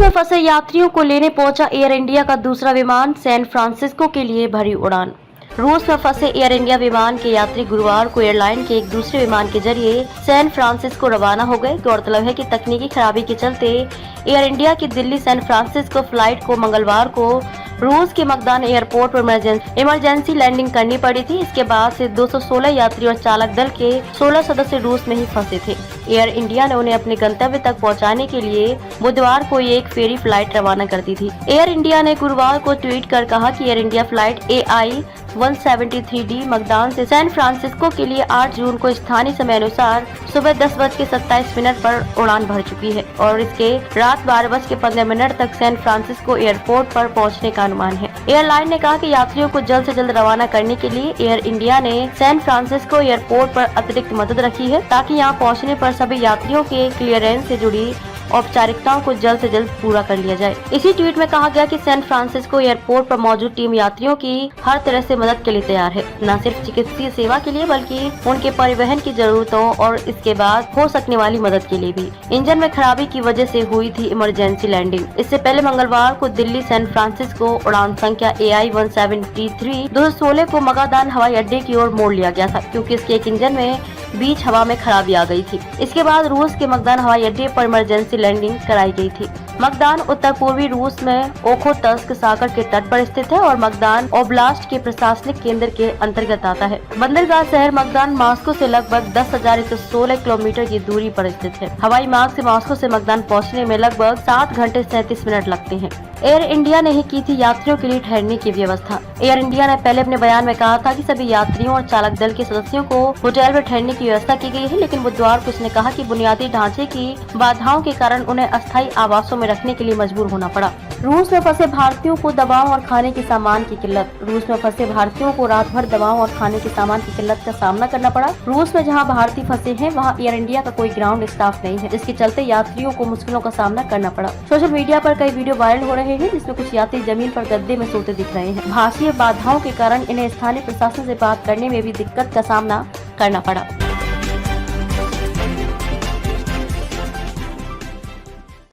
रूस में फंसे यात्रियों को लेने पहुंचा एयर इंडिया का दूसरा विमान सैन फ्रांसिस्को के लिए भरी उड़ान। रूस में फंसे एयर इंडिया विमान के यात्री गुरुवार को एयरलाइन के एक दूसरे विमान के जरिए सैन फ्रांसिस्को रवाना हो गए। गौरतलब है कि तकनीकी खराबी के चलते एयर इंडिया की दिल्ली सैन फ्रांसिस्को फ्लाइट को मंगलवार को रूस के मकदान एयरपोर्ट पर इमरजेंसी लैंडिंग करनी पड़ी थी। इसके बाद से 216 यात्री और चालक दल के 16 सदस्य रूस में ही फंसे थे। एयर इंडिया ने उन्हें अपने गंतव्य तक पहुंचाने के लिए बुधवार को एक फेरी फ्लाइट रवाना कर दी थी। एयर इंडिया ने गुरुवार को ट्वीट कर कहा कि air India flight AI 173D मकदान से सैन फ्रांसिस्को के लिए 8 जून को स्थानीय समय अनुसार सुबह 10:27 पर उड़ान भर चुकी है और इसके रात 12:15 तक सैन फ्रांसिस्को एयरपोर्ट पर पहुंचने का अनुमान है। एयरलाइन ने कहा कि यात्रियों को जल्द से जल्द रवाना करने के लिए एयर इंडिया ने सैन फ्रांसिस्को एयरपोर्ट पर अतिरिक्त मदद रखी है ताकि यहां पहुंचने पर सभी यात्रियों के क्लियरेंस से जुड़ी औपचारिकताओं को जल्द से जल्द पूरा कर लिया जाए। इसी ट्वीट में कहा गया कि सैन फ्रांसिस्को एयरपोर्ट पर मौजूद टीम यात्रियों की हर तरह से मदद के लिए तैयार है, न सिर्फ चिकित्सीय सेवा के लिए बल्कि उनके परिवहन की जरूरतों और इसके बाद हो सकने वाली मदद के लिए भी। इंजन में खराबी की वजह से हुई थी इमरजेंसी लैंडिंग। इससे पहले मंगलवार को दिल्ली सैन फ्रांसिस्को उड़ान संख्या AI 173 216 को मगादान हवाई अड्डे की ओर मोड़ लिया गया था क्योंकि इसके एक इंजन में बीच हवा में खराबी आ गई थी। इसके बाद रूस के मकदान हवाई अड्डे पर इमरजेंसी लैंडिंग कराई गई थी। मकदान उत्तर पूर्वी रूस में ओखोत्स्क सागर के तट पर स्थित है और मकदान ओब्लास्ट के प्रशासनिक केंद्र के अंतर्गत आता है। बंदरगाह शहर मकदान मॉस्को से लगभग 10,116 किलोमीटर की दूरी पर स्थित है। हवाई मार्ग से मॉस्को से मकदान पहुंचने में लगभग 7 घंटे 37 मिनट लगते हैं। एयर इंडिया ने ही की थी यात्रियों के लिए ठहरने की व्यवस्था। एयर इंडिया ने पहले अपने बयान में कहा था कि सभी यात्रियों और चालक दल के सदस्यों को होटल में ठहरने की व्यवस्था की गई है, लेकिन बुधवार को उसने कहा कि बुनियादी ढांचे की बाधाओं के कारण उन्हें अस्थायी आवासों में रखने के लिए मजबूर होना पड़ा। रूस में फंसे भारतीयों को दवाओं और खाने के सामान की किल्लत। रूस में फंसे भारतीयों को रात भर दवाओं और खाने के सामान की किल्लत का सामना करना पड़ा। रूस में जहां भारतीय फंसे हैं वहां एयर इंडिया का कोई ग्राउंड स्टाफ नहीं है, जिसके चलते यात्रियों को मुश्किलों का सामना करना पड़ा। सोशल मीडिया पर कई वीडियो वायरल हो रहे हैं जिसमें कुछ यात्री जमीन पर गद्दे में सोते दिख रहे हैं। भाषीय बाधाओं के कारण इन्हें स्थानीय प्रशासन से बात करने में भी दिक्कत का सामना करना पड़ा।